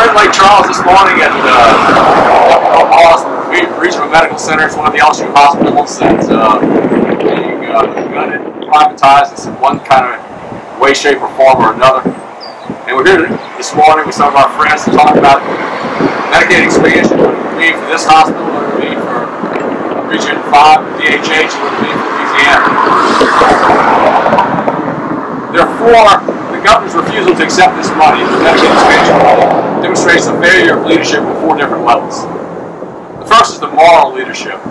we're in Lake Charles this morning at Morris Regional Medical Center. It's one of the LSU hospitals that's being gutted, privatized in one kind of way, shape, or form or another. And we're here this morning with some of our friends to talk about Medicaid expansion, what it would mean for this hospital, what it would mean for Region 5, DHH, and what it would mean for Louisiana. Therefore, the governor's refusal to accept this money, the Medicaid expansion money, demonstrates a failure of leadership at 4 different levels. The first is the moral leadership.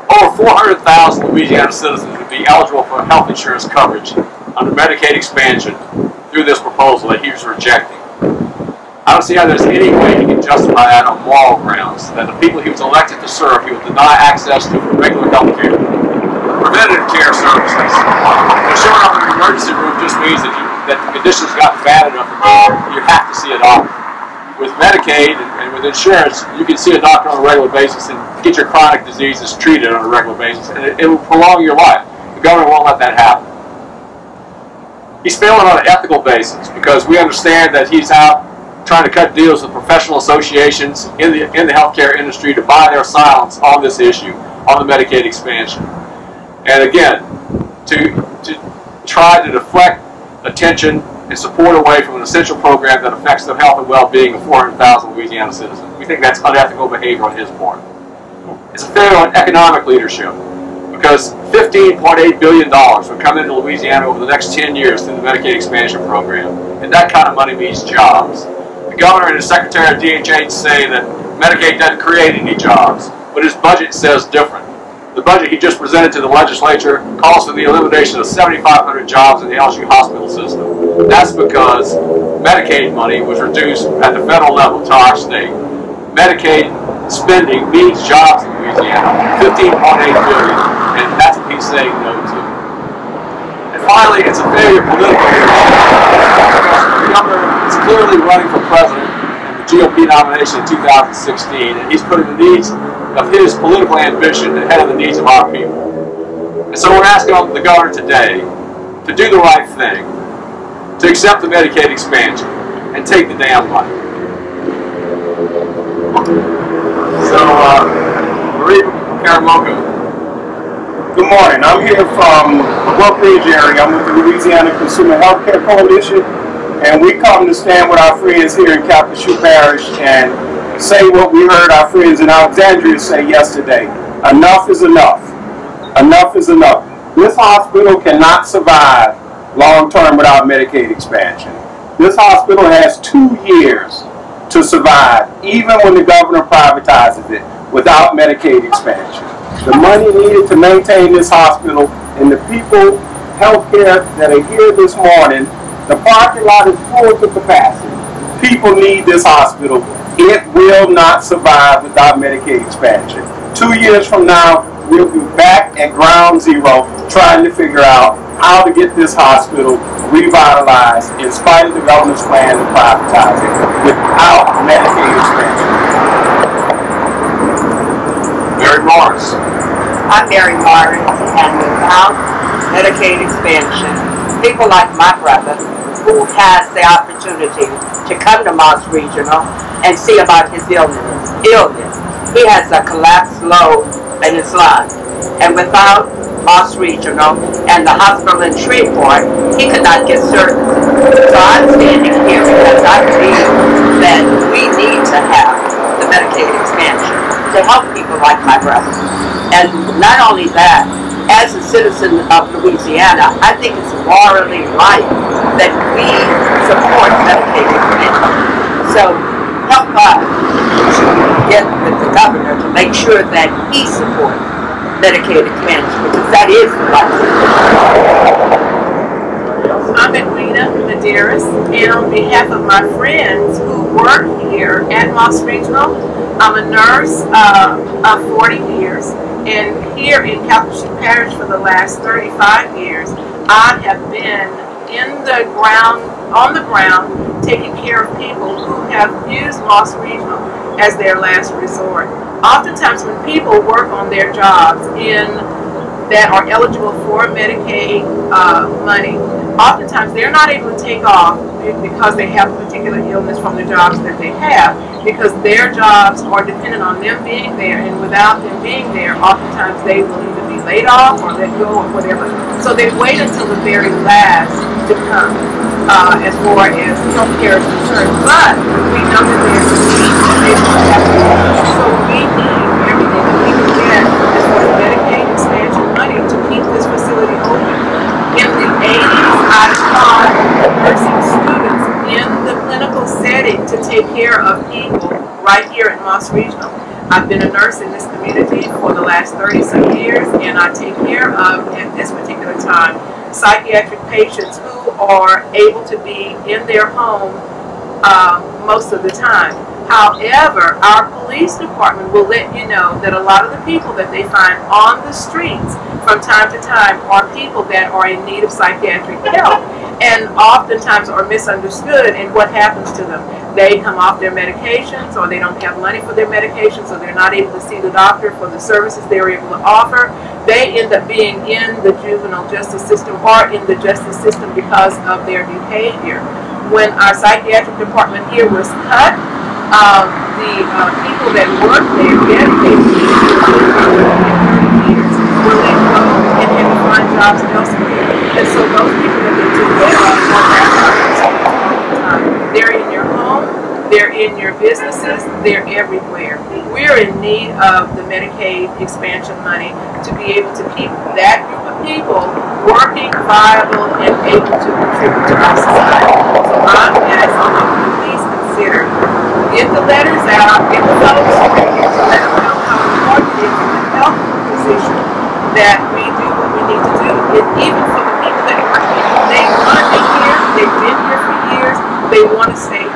Over 400,000 Louisiana citizens would be eligible for health insurance coverage under Medicaid expansion through this proposal that he was rejecting. I don't see how there's any way he can justify that on moral grounds, that the people he was elected to serve, he would deny access to regular health care, preventative care services. Showing up in an emergency room just means that the conditions got bad enough that you have to see a doctor. With Medicaid and with insurance, you can see a doctor on a regular basis and get your chronic diseases treated on a regular basis, and it will prolong your life. The governor won't let that happen. He's failing on an ethical basis because we understand that he's out trying to cut deals with professional associations in the healthcare industry to buy their silence on this issue, on the Medicaid expansion. And again, to try to deflect attention and support away from an essential program that affects the health and well-being of 400,000 Louisiana citizens. We think that's unethical behavior on his part. It's a failure on economic leadership because $15.8 billion would come into Louisiana over the next 10 years through the Medicaid expansion program, and that kind of money means jobs. The governor and his secretary of DHH say that Medicaid doesn't create any jobs, but his budget says different. The budget he just presented to the legislature calls for the elimination of 7,500 jobs in the LSU hospital system. That's because Medicaid money was reduced at the federal level to our state. Medicaid spending means jobs in Louisiana, $15.8 billion, and that's what he's saying no to. And finally, it's a failure politically. The governor is clearly running for president in the GOP nomination in 2016, and he's putting the needs of his political ambition ahead of the needs of our people. And so we're asking the governor today to do the right thing, to accept the Medicaid expansion, and take the damn money. So, Moriba Karamoko. Good morning. I'm here from the Brook Ridge area. I'm with the Louisiana Consumer Healthcare Coalition, and we come to stand with our friends here in Calcasieu Parish and say what we heard our friends in Alexandria say yesterday. Enough is enough. Enough is enough. This hospital cannot survive long-term without Medicaid expansion. This hospital has 2 years to survive, even when the governor privatizes it, without Medicaid expansion. The money needed to maintain this hospital and the people, healthcare that are here this morning, the parking lot is full to capacity. People need this hospital. It will not survive without Medicaid expansion. 2 years from now, we'll be back at ground zero trying to figure out how to get this hospital revitalized in spite of the governor's plan to privatize it without Medicaid expansion. Mary Morris. I'm Mary Morris, and without Medicaid expansion, people like my brother, who has the opportunity to come to Morris Regional and see about his illness. He has a collapsed lobe in his lung, and without Morris Regional and the hospital in Shreveport, he could not get services. So I'm standing here because I believe that we need to have the Medicaid expansion to help people like my brother. And not only that, as a citizen of Louisiana, I think it's morally right that we support Medicaid expansion. So help us to get with the governor to make sure that he supports Medicaid expansion, because that is the right thing. I'm Edwina Medearis, and on behalf of my friends who work here at Morris Regional, I'm a nurse of 40 years, and here in Calcasieu Parish for the last 35 years, I have been on the ground, taking care of people who have used Morris Regional as their last resort. Oftentimes when people work on their jobs that are eligible for Medicaid money, oftentimes they're not able to take off because they have a particular illness from the jobs that they have, because their jobs are dependent on them being there, and without them being there, oftentimes they will either be laid off or let go or whatever. So they wait until the very last to come as far as health care is concerned. But we know that there's a need and they don't have to. So we need everything that we can get as far as Medicaid expansion money to keep this facility open. In the 80s, I taught nursing students in the clinical setting to take care of people right here at Moss Regional. I've been a nurse in this community for the last 30-some years, and I take care of, at this particular time, psychiatric patients who are able to be in their home most of the time. However, our police department will let you know that a lot of the people that they find on the streets from time to time are people that are in need of psychiatric help, and oftentimes are misunderstood in what happens to them. They come off their medications, or they don't have money for their medications, or they're not able to see the doctor for the services they're able to offer. They end up being in the juvenile justice system or in the justice system because of their behavior. When our psychiatric department here was cut, the people that work there, dedicated years, were let go and had to find jobs elsewhere. And so those people that they took care of they're in your home, they're in your businesses, they're everywhere. We're in need of the Medicaid expansion money to be able to keep that group of people working, viable, and able to contribute to our society. So I'm asking you to please consider, get the letters out, get the folks, let them know how important it is in the health position that we do what we need to do. Even for the people that work here, they want to be here, they've been here for years, they want to stay